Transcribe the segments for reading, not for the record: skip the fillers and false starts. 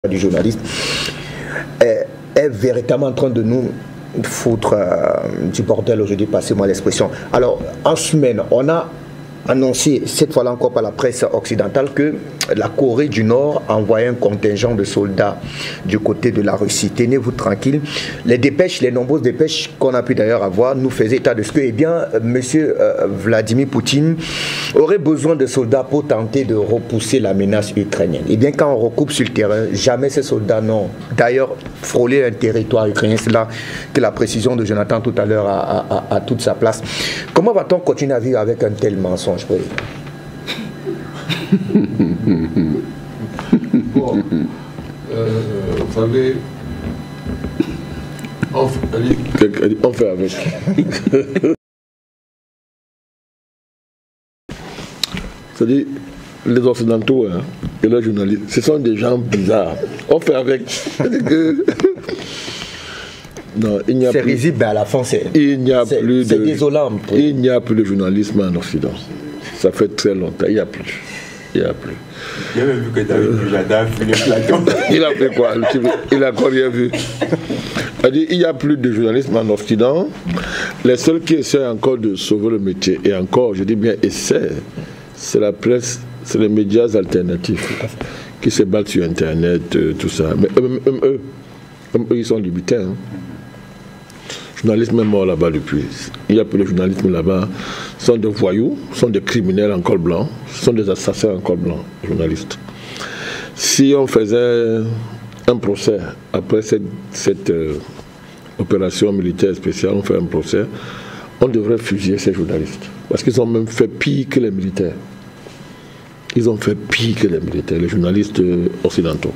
du journaliste, est véritablement en train de nous foutre du bordel aujourd'hui, passez-moi l'expression. Alors, en semaine, on a annoncé, cette fois-là encore par la presse occidentale, que la Corée du Nord a envoyé un contingent de soldats du côté de la Russie. Tenez-vous tranquille. Les dépêches, les nombreuses dépêches qu'on a pu d'ailleurs avoir, nous faisaient état de ce que, eh bien, M. Vladimir Poutine aurait besoin de soldats pour tenter de repousser la menace ukrainienne. Eh bien, quand on recoupe sur le terrain, jamais ces soldats n'ont d'ailleurs frôlé un territoire ukrainien. C'est là que la précision de Jonathan tout à l'heure a toute sa place. Comment va-t-on continuer à vivre avec un tel mensonge, président? Bon, vous savez, on fait avec. C'est-à-dire, les Occidentaux hein, et les journalistes, ce sont des gens bizarres. On fait avec. Non, il n'y a c'est plus. risible, à la fin, c'est désolant. Il n'y a plus de journalisme en Occident. Ça fait très longtemps. Il n'y a plus. Il n'y a plus. Il a même vu que David Dujardin a fini Platon. Il a fait quoi? Il n'a encore rien vu. Il n'y a plus de journalisme en Occident. Les seuls qui essaient encore de sauver le métier, et encore, je dis bien essaient, c'est la presse, c'est les médias alternatifs qui se battent sur Internet, tout ça. Mais eux, ils sont limités. Hein. Le journalisme est mort là-bas depuis. Il n'y a plus de journalisme là-bas. Ce sont des voyous, ce sont des criminels en col blanc, ce sont des assassins en col blanc, journalistes. Si on faisait un procès après cette opération militaire spéciale, on fait un procès, on devrait fusiller ces journalistes. Parce qu'ils ont même fait pire que les militaires. Ils ont fait pire que les militaires, les journalistes occidentaux.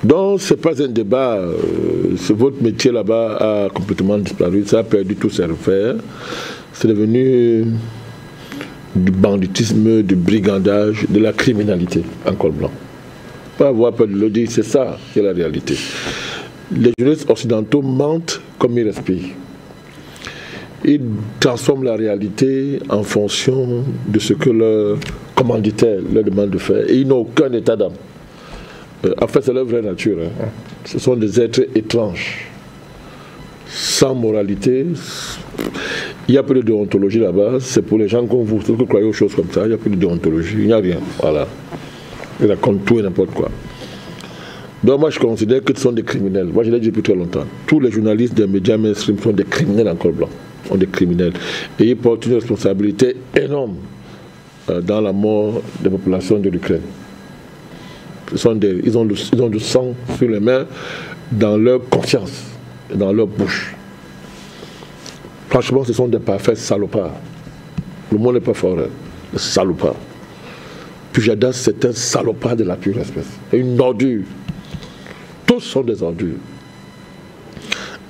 Donc, ce n'est pas un débat. Votre métier là-bas a complètement disparu. Ça a perdu tous ses repères. C'est devenu du banditisme, du brigandage, de la criminalité en col blanc. Pas avoir peur de le dire, c'est ça qui est la réalité. Les journalistes occidentaux mentent comme ils respirent. Ils transforment la réalité en fonction de ce que leur commanditaire leur demande de faire. Et ils n'ont aucun état d'âme. En fait, c'est leur vraie nature. Hein. Ce sont des êtres étranges, sans moralité. Il n'y a plus de déontologie là-bas. C'est pour les gens comme vous, ceux qui croyez aux choses comme ça. Il n'y a plus de déontologie. Il n'y a rien. Voilà. Ils racontent tout et n'importe quoi. Donc moi, je considère que ce sont des criminels. Moi, je l'ai dit depuis très longtemps. Tous les journalistes des médias mainstream sont des criminels en col blanc. Sont des criminels. Et ils portent une responsabilité énorme dans la mort des populations de l'Ukraine. Ils ont du sang sur les mains, dans leur conscience, dans leur bouche. Franchement, ce sont des parfaits salopards. Le mot n'est pas fort, hein. Salopard. Pujadas, c'est un salopard de la pure espèce. Une ordure. Tous sont des ordures.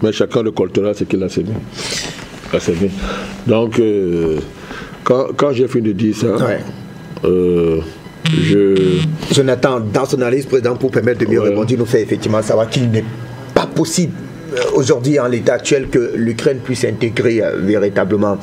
Mais chacun récoltera ce qu'il a semé. Donc, quand j'ai fini de dire ça, ouais. Jonathan, dans son analyse, président, pour permettre de mieux rebondir, nous fait effectivement savoir qu'il n'est pas possible aujourd'hui, en l'état actuel, que l'Ukraine puisse intégrer véritablement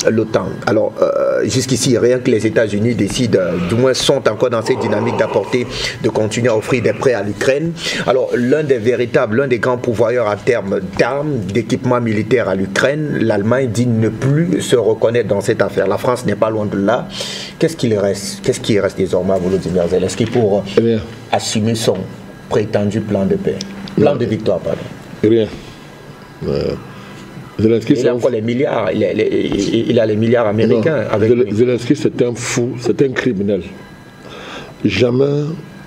l'OTAN. Alors, jusqu'ici, rien que les États-Unis décident, du moins sont encore dans cette dynamique d'apporter, de continuer à offrir des prêts à l'Ukraine. Alors, l'un des grands pourvoyeurs à terme d'armes, d'équipements militaires à l'Ukraine, l'Allemagne dit ne plus se reconnaître dans cette affaire. La France n'est pas loin de là. Qu'est-ce qu'il reste? Qu'est-ce qui reste désormais à Volodymyr Zelensky pour assumer son prétendu plan de paix? Plan de victoire, pardon. Rien. Zelensky, il a encore les milliards, il a les milliards américains. Non, avec Zelensky, c'est un fou, c'est un criminel. Jamais,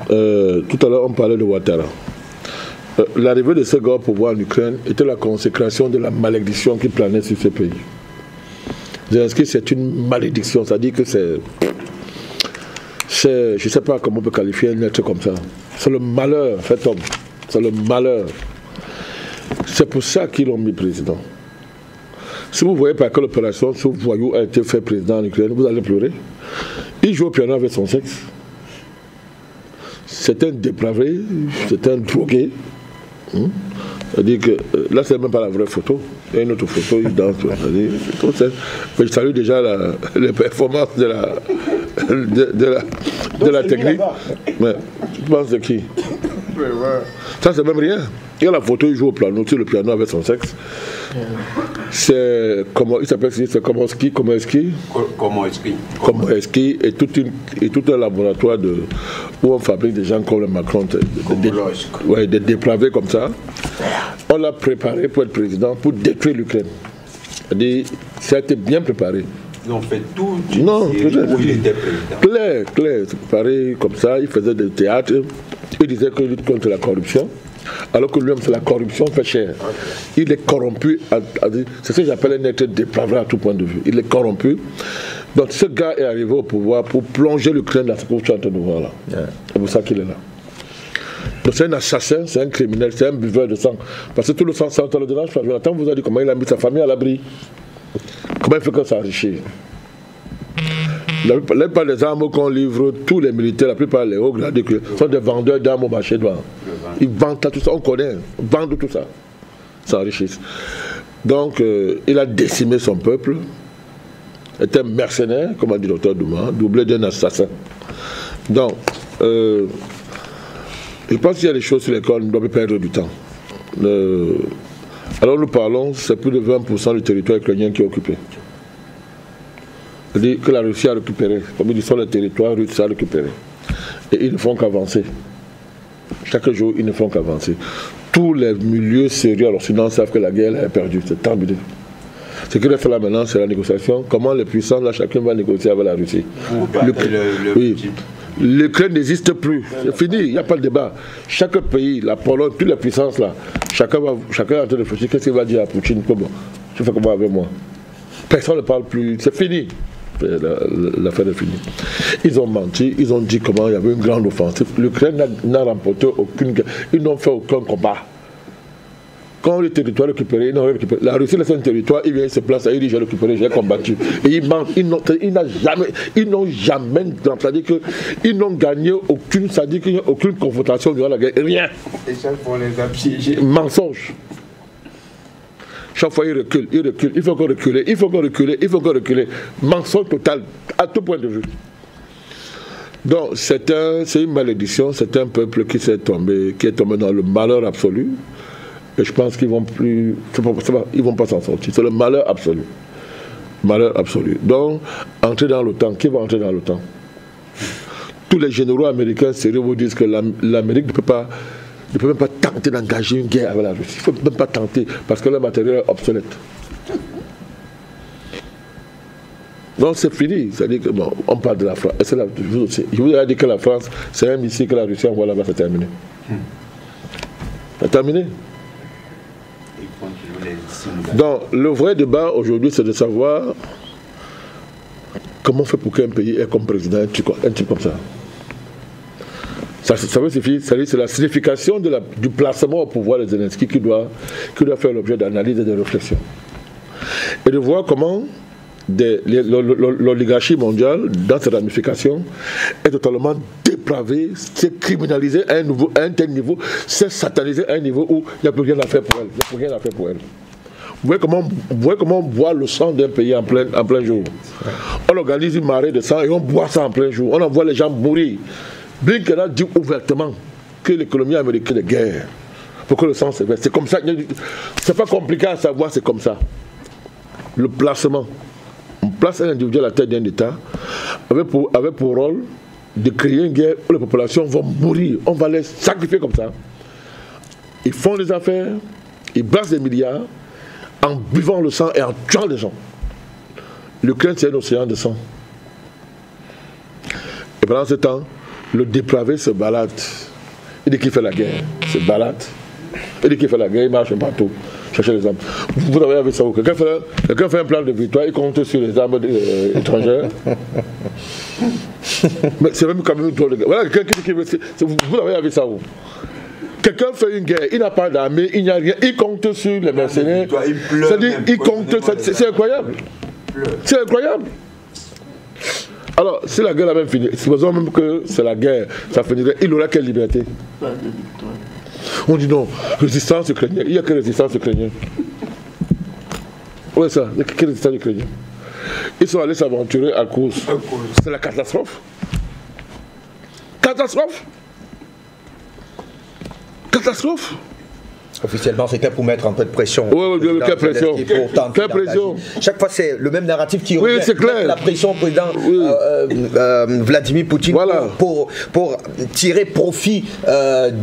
tout à l'heure on parlait de Ouattara. L'arrivée de ce gars au pouvoir en Ukraine était la consécration de la malédiction qui planait sur ce pays. Zelensky, c'est une malédiction, c'est-à-dire que c'est, je ne sais pas comment on peut qualifier un être comme ça. C'est le malheur, cet homme. C'est le malheur. C'est pour ça qu'ils l'ont mis président. Si vous voyez par quelle opération ce voyou a été fait président en Ukraine, vous allez pleurer. Il joue au piano avec son sexe. C'est un dépravé, c'est un drogué. C'est-à-dire que là, c'est même pas la vraie photo. Il y a une autre photo, il danse. Mais je salue déjà les performances de la technique. Mais tu penses de qui? Ça, c'est même rien. Il y a la photo, il joue au piano, sur le piano avec son sexe. C'est comment il s'appelle, c'est Komorowski et tout un laboratoire où on fabrique des gens comme le Macron, des dépravés comme ça. On l'a préparé pour être président, pour détruire l'Ukraine. C'est-à-dire, ça a été bien préparé. Ils ont fait tout où il était président. Clair, c'est préparé comme ça. Il faisait des théâtres. Il disait qu'il lutte contre la corruption. Alors que lui-même, c'est la corruption fait cher. Il est corrompu. C'est ce que j'appelle un être dépravé à tout point de vue. Il est corrompu. Donc ce gars est arrivé au pouvoir pour plonger l'Ukraine dans ce que tu es en train de voir là. C'est pour ça qu'il est là. Donc c'est un assassin, c'est un criminel, c'est un buveur de sang. Parce que tout le sang, ça ne le dérange pas. Jonathan vous a dit comment il a mis sa famille à l'abri. Comment il fait que ça enrichit. La plupart des armes qu'on livre, tous les militaires, la plupart des hauts gradés, sont des vendeurs d'armes au marché noir. Ils vendent tout ça, on connaît, ils vendent tout ça. Ça enrichit. Donc, il a décimé son peuple. Il était un mercenaire, comme a dit le docteur Douma, doublé d'un assassin. Donc, je pense qu'il y a des choses sur lesquelles on ne doit pas perdre du temps. Alors nous parlons, c'est plus de 20% du territoire ukrainien qui est occupé. C'est-à-dire que la Russie a récupéré, comme ils disent, les territoires russes a récupéré. Et ils ne font qu'avancer. Chaque jour, ils ne font qu'avancer. Tous les milieux sérieux à l'Occident savent que la guerre est perdue, c'est terminé. Ce qu'il reste là maintenant, c'est la négociation. Comment les puissants, là, chacun va négocier avec la Russie. L'Ukraine n'existe plus. C'est fini, il n'y a pas de débat. Chaque pays, la Pologne, toutes les puissances là, chacun est en train de réfléchir. Qu'est-ce qu'il va dire à Poutine? Comment tu fais comment avec moi? Personne ne parle plus. C'est fini. L'affaire est finie. Ils ont menti, ils ont dit comment il y avait une grande offensive. L'Ukraine n'a remporté aucune guerre. Ils n'ont fait aucun combat. Quand le territoire est récupéré, ils n'ont rien récupéré. La Russie laisse un territoire, il vient, il se place, il dit j'ai récupéré, j'ai combattu. Et ils mentent, ils n'ont jamais, c'est-à-dire qu'ils n'ont gagné aucune, c'est-à-dire qu'il n'y a aucune confrontation durant la guerre, rien. Et chaque fois on les a piégés. Mensonge. Chaque fois, il recule, il faut encore reculer, il faut encore reculer, il faut encore reculer. Mensonge total, à tout point de vue. Donc, c'est une malédiction, c'est un peuple qui est tombé dans le malheur absolu. Et je pense qu'ils ne vont plus, ils vont pas s'en sortir. C'est le malheur absolu. Malheur absolu. Donc, entrer dans l'OTAN, qui va entrer dans l'OTAN? Tous les généraux américains sérieux vous disent que l'Amérique ne peut même pas tenter d'engager une guerre avec la Russie. Il ne faut même pas tenter, parce que le matériel est obsolète. Donc c'est fini. C'est-à-dire que, bon, on parle de la France. Je vous ai dit que la France, c'est un missile que la Russie envoie là-bas, c'est terminé. C'est terminé. Donc le vrai débat aujourd'hui, c'est de savoir comment on fait pour qu'un pays ait comme président un type comme ça. Ça veut suffire, c'est la signification du placement au pouvoir de Zelensky qui doit faire l'objet d'analyse et de réflexion. Et de voir comment l'oligarchie mondiale, dans ses ramifications, est totalement dépravée, c'est criminalisé à un tel niveau, c'est satanisé à un niveau où il n'y a plus rien à faire pour elle. Il n'y a plus rien à faire pour elle. Vous voyez comment on boit le sang d'un pays en plein jour. On organise une marée de sang et on boit ça en plein jour. On envoie les gens mourir. Blinken a dit ouvertement que l'économie américaine est guerre. Pour que le sang se verse. C'est comme ça. C'est pas compliqué à savoir, c'est comme ça. Le placement. On place un individu à la tête d'un État avec pour rôle de créer une guerre où les populations vont mourir. On va les sacrifier comme ça. Ils font des affaires, ils brassent des milliards en buvant le sang et en tuant les gens. L'Ukraine, c'est un océan de sang. Et pendant ce temps, le dépravé se balade. Il dit qu'il fait la guerre. Il se balade. Il dit qu'il fait la guerre, il marche partout. Chercher les armes. Vous avez vu ça où quelqu'un fait un plan de victoire, il compte sur les armes étrangères. Mais c'est même quand même drôle. Voilà, quelqu'un qui veut. Vous avez vu ça où quelqu'un fait une guerre, il n'a pas d'armée, il n'y a rien, il compte sur les mercenaires. C'est-à-dire, il compte. C'est incroyable. C'est incroyable. Alors, si la guerre a même fini, supposons même que c'est la guerre, ça finirait, il aura quelle liberté? On dit non, résistance ukrainienne. Il n'y a que résistance ukrainienne. Oui, ça, il n'y a que résistance ukrainienne. Ils sont allés s'aventurer à cause. C'est la catastrophe. Catastrophe. Catastrophe. Officiellement, c'était pour mettre un peu de pression. Oui, quelle pression. Quelle pression. Chaque fois, c'est le même narratif qui revient. Oui, c'est clair. La pression au président Vladimir Poutine voilà. pour tirer profit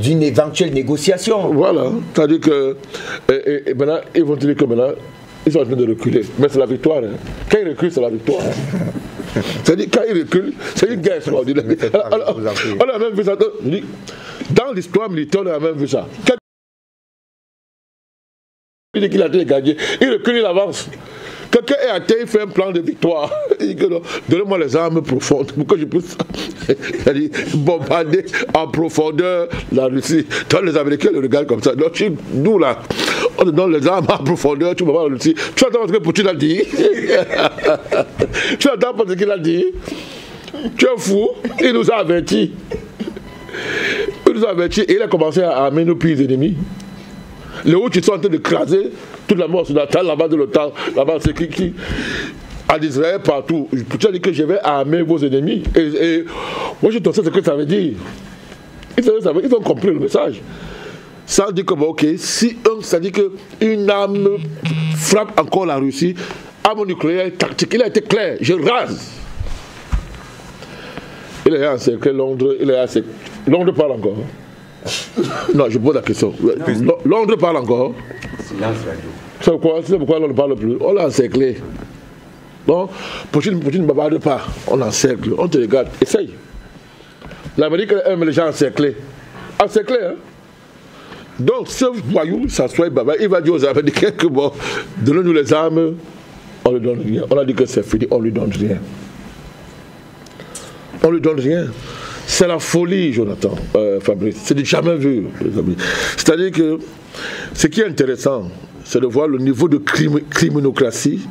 d'une éventuelle négociation. Voilà. C'est-à-dire que et maintenant, ils vont dire que maintenant, ils sont en train de reculer. Mais c'est la victoire. Hein. Quand ils reculent, c'est la victoire. C'est-à-dire quand ils reculent, c'est une guerre extraordinaire. On a même vu ça. Dans l'histoire militaire, on a même vu ça. Il dit qu'il a été gagné. Il recule, il avance. Quelqu'un est à terre, il fait un plan de victoire. Il dit que non, donnez-moi les armes profondes pour que je puisse bombarder en profondeur la Russie. Quand les Américains le regardent comme ça, donc nous là, on te donne les armes en profondeur, tu vas voir la Russie. Tu attends ce que Poutine a dit. Tu attends parce qu'il a dit. Tu es fou. Il nous a avertis. Il nous a avertis et il a commencé à armer nos pays ennemis. Les Houthis sont en train de craser toute la mort occidentale, là-bas de l'OTAN, là-bas c'est qui en Israël, partout. Tu as dit que je vais armer vos ennemis. Et moi je te sais ce que ça veut dire. Ils ont compris le message. Ça dit que bon, ok, si ça dit qu'une arme frappe encore la Russie, arme nucléaire tactique, il a été clair, je rase. Il est encerclé Londres, Londres parle encore. Non, je pose la question. Londres parle encore. C'est pourquoi Londres ne parle plus. On l'a encerclé. Donc, Poutine ne bavarde pas. On l'encercle. On te regarde. Essaye. L'Amérique aime les gens encerclés. Encerclés, hein. Donc, ce voyou s'assoit, il va dire aux Américains que bon, donnez-nous les armes, on ne lui donne rien. On a dit que c'est fini, on ne lui donne rien. On ne lui donne rien. C'est la folie, Jonathan, Fabrice. C'est du jamais vu, les amis. C'est-à-dire que ce qui est intéressant, c'est de voir le niveau de criminocratie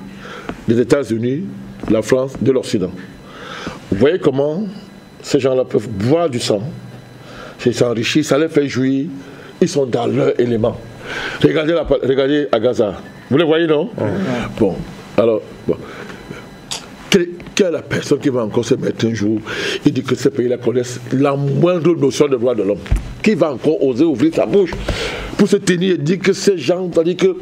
des États-Unis, de la France, de l'Occident. Vous voyez comment ces gens-là peuvent boire du sang, ils s'enrichissent, ça les fait jouir, ils sont dans leur élément. Regardez à Gaza. Vous les voyez, non? Bon, alors, bon. Quelle est la personne qui va encore se mettre un jour et dire que ces pays-là connaissent la moindre notion de droit de l'homme? Qui va encore oser ouvrir sa bouche pour se tenir et dire que ces gens, c'est-à-dire que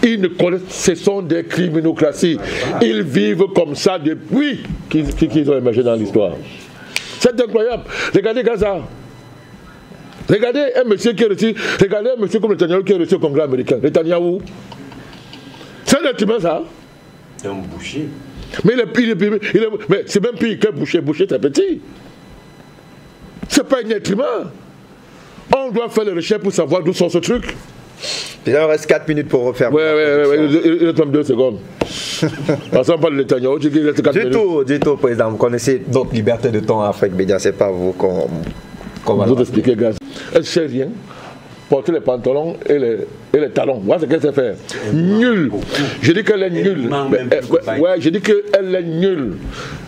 ils ne connaissent, ce sont des criminocraties. Ils vivent comme ça depuis qu'ils ont émergé dans l'histoire. C'est incroyable. Regardez Gaza. Regardez un monsieur qui est reçu, regardez un monsieur comme Netanyahu qui est reçu au Congrès américain. Netanyahu. C'est un être humain, ça. C'est un boucher. Mais mais c'est même pire qu'un boucher. Boucher, c'est petit. C'est pas un être humain. On doit faire les recherches pour savoir d'où sort ce truc. Il en reste 4 minutes pour refaire. Oui, il reste même 2 secondes. Parce qu'on parle de Netanyahu, il reste 4 minutes. Du tout, président. Vous connaissez d'autres libertés de temps en Afrique, mais c'est pas vous qu'on va vous expliquer, gars. Elle ne sait rien. Porter les pantalons et les talons. Voilà ce qu'elle sait faire. Nul. Je dis qu'elle est nulle. Ouais, je dis qu'elle est nulle.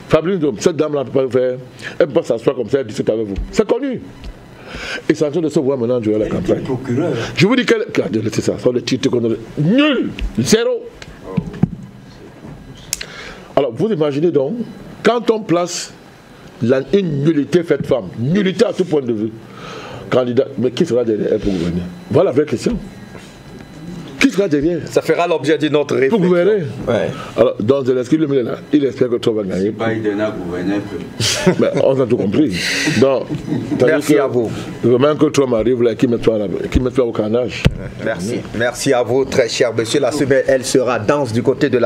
Fabrice, cette dame-là ne peut pas le faire. Elle ne peut pas s'asseoir comme ça et discuter avec vous. C'est connu. Et c'est en train de se voir maintenant durant la campagne. Je vous dis qu'elle. C'est ça, ce sont les titres qu'on a. Nul. Zéro. Alors, vous imaginez donc, quand on place une nullité faite femme, nullité à tout point de vue, candidat, mais qui sera derrière elle pour gouverner? Voilà la vraie question. Qui sera derrière? Ça fera l'objet d'une autre réflexion. Pour gouverner. Ouais. Alors, dans Zelensky, le là, il espère que Trump va gagner. Biden a gouverné. On a tout compris. Donc, merci à vous. Vraiment que Trump arrive là, qui met toi au carnage. Merci. Merci à vous, très cher monsieur. La semaine, elle sera dense du côté de la